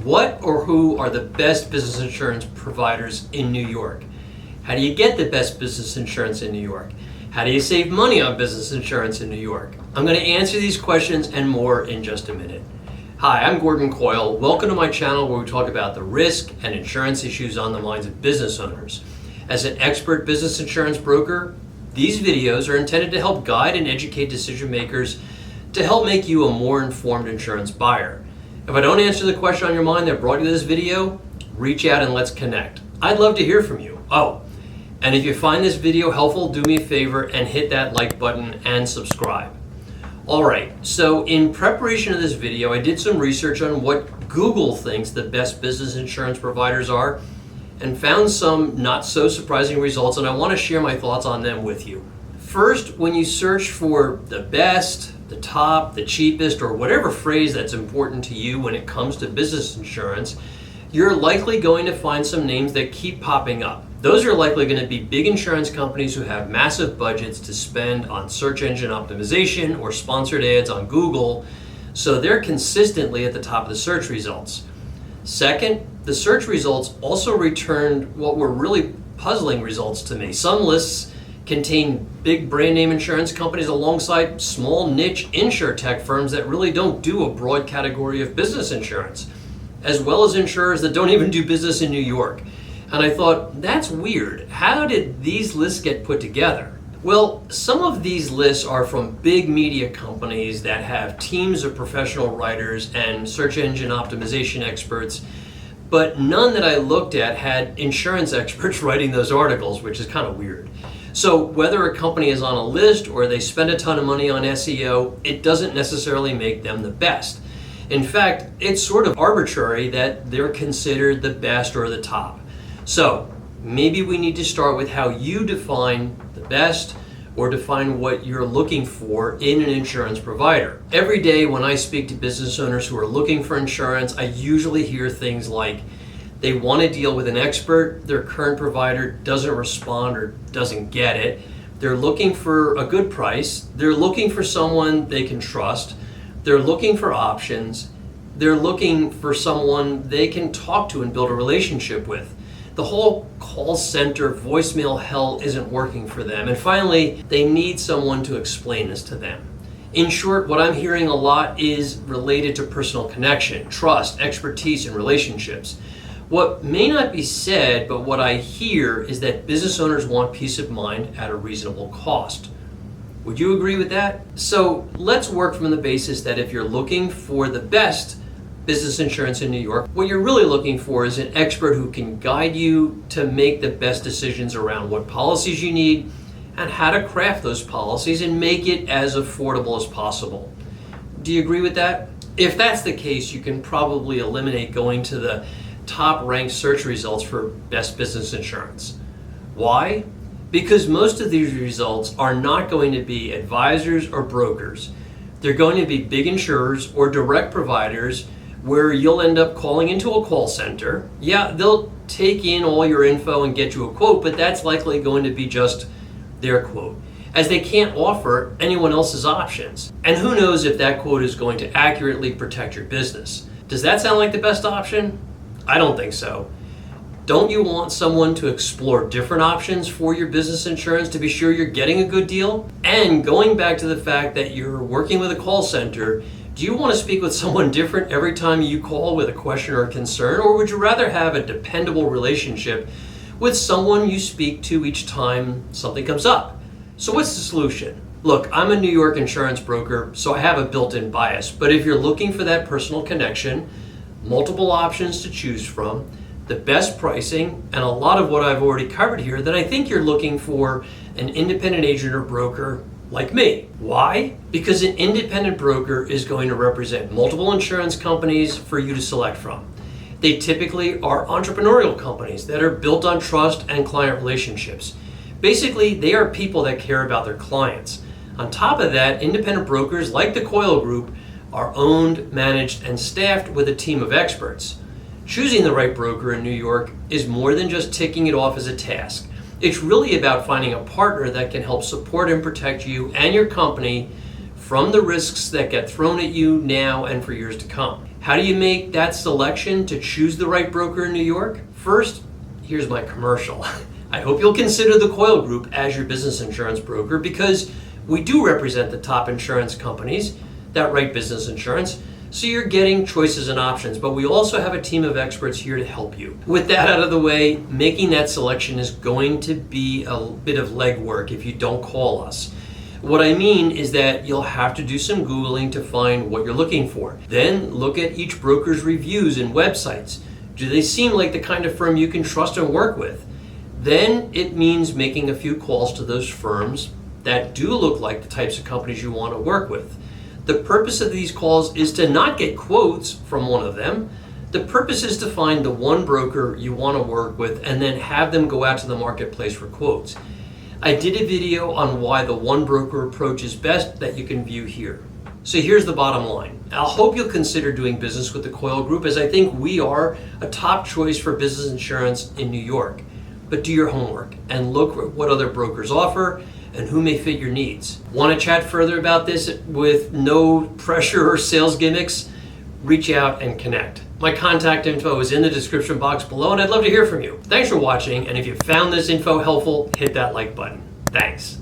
What or who are the best business insurance providers in New York? How do you get the best business insurance in New York? How do you save money on business insurance in New York? I'm going to answer these questions and more in just a minute. Hi, I'm Gordon Coyle. Welcome to my channel where we talk about the risk and insurance issues on the minds of business owners. As an expert business insurance broker, these videos are intended to help guide and educate decision makers to help make you a more informed insurance buyer. If I don't answer the question on your mind that brought you to this video, reach out and let's connect. I'd love to hear from you. Oh, and if you find this video helpful, do me a favor and hit that like button and subscribe. All right, so in preparation of this video, I did some research on what Google thinks the best business insurance providers are and found some not so surprising results, and I want to share my thoughts on them with you. First, when you search for the best, the top, the cheapest, or whatever phrase that's important to you when it comes to business insurance, you're likely going to find some names that keep popping up. Those are likely going to be big insurance companies who have massive budgets to spend on search engine optimization or sponsored ads on Google, so they're consistently at the top of the search results. Second, the search results also returned what were really puzzling results to me. Some lists contain big brand name insurance companies alongside small niche insurtech firms that really don't do a broad category of business insurance, as well as insurers that don't even do business in New York. And I thought, that's weird. How did these lists get put together? Well, some of these lists are from big media companies that have teams of professional writers and search engine optimization experts, but none that I looked at had insurance experts writing those articles, which is kind of weird. So whether a company is on a list or they spend a ton of money on SEO, it doesn't necessarily make them the best. In fact, it's sort of arbitrary that they're considered the best or the top. So maybe we need to start with how you define the best or define what you're looking for in an insurance provider. Every day when I speak to business owners who are looking for insurance, I usually hear things like they want to deal with an expert, their current provider doesn't respond or doesn't get it, they're looking for a good price, they're looking for someone they can trust, they're looking for options, they're looking for someone they can talk to and build a relationship with. The whole call center voicemail hell isn't working for them. And finally, they need someone to explain this to them. In short, what I'm hearing a lot is related to personal connection, trust, expertise, and relationships. What may not be said, but what I hear is that business owners want peace of mind at a reasonable cost. Would you agree with that? So let's work from the basis that if you're looking for the best business insurance in New York, what you're really looking for is an expert who can guide you to make the best decisions around what policies you need and how to craft those policies and make it as affordable as possible. Do you agree with that? If that's the case, you can probably eliminate going to the top ranked search results for best business insurance. Why? Because most of these results are not going to be advisors or brokers. They're going to be big insurers or direct providers where you'll end up calling into a call center. Yeah, they'll take in all your info and get you a quote, but that's likely going to be just their quote, as they can't offer anyone else's options. And who knows if that quote is going to accurately protect your business. Does that sound like the best option? I don't think so. Don't you want someone to explore different options for your business insurance to be sure you're getting a good deal? And going back to the fact that you're working with a call center, do you want to speak with someone different every time you call with a question or a concern, or would you rather have a dependable relationship with someone you speak to each time something comes up? So what's the solution? Look, I'm a New York insurance broker, so I have a built-in bias, but if you're looking for that personal connection, multiple options to choose from, the best pricing, and a lot of what I've already covered here, then I think you're looking for an independent agent or broker like me. Why? Because an independent broker is going to represent multiple insurance companies for you to select from. They typically are entrepreneurial companies that are built on trust and client relationships. Basically, they are people that care about their clients. On top of that, independent brokers like the Coyle Group are owned, managed, and staffed with a team of experts. Choosing the right broker in New York is more than just ticking it off as a task. It's really about finding a partner that can help support and protect you and your company from the risks that get thrown at you now and for years to come. How do you make that selection to choose the right broker in New York? First, here's my commercial. I hope you'll consider the Coyle Group as your business insurance broker because we do represent the top insurance companies that write business insurance. So you're getting choices and options, but we also have a team of experts here to help you. With that out of the way, making that selection is going to be a bit of legwork if you don't call us. What I mean is that you'll have to do some Googling to find what you're looking for. Then look at each broker's reviews and websites. Do they seem like the kind of firm you can trust and work with? Then it means making a few calls to those firms that do look like the types of companies you want to work with. The purpose of these calls is to not get quotes from one of them. The purpose is to find the one broker you want to work with and then have them go out to the marketplace for quotes. I did a video on why the one broker approach is best that you can view here. So here's the bottom line. I hope you'll consider doing business with the Coyle Group as I think we are a top choice for business insurance in New York. But do your homework and look at what other brokers offer and who may fit your needs. Want to chat further about this with no pressure or sales gimmicks? Reach out and connect. My contact info is in the description box below and I'd love to hear from you. Thanks for watching, and if you found this info helpful, hit that like button. Thanks.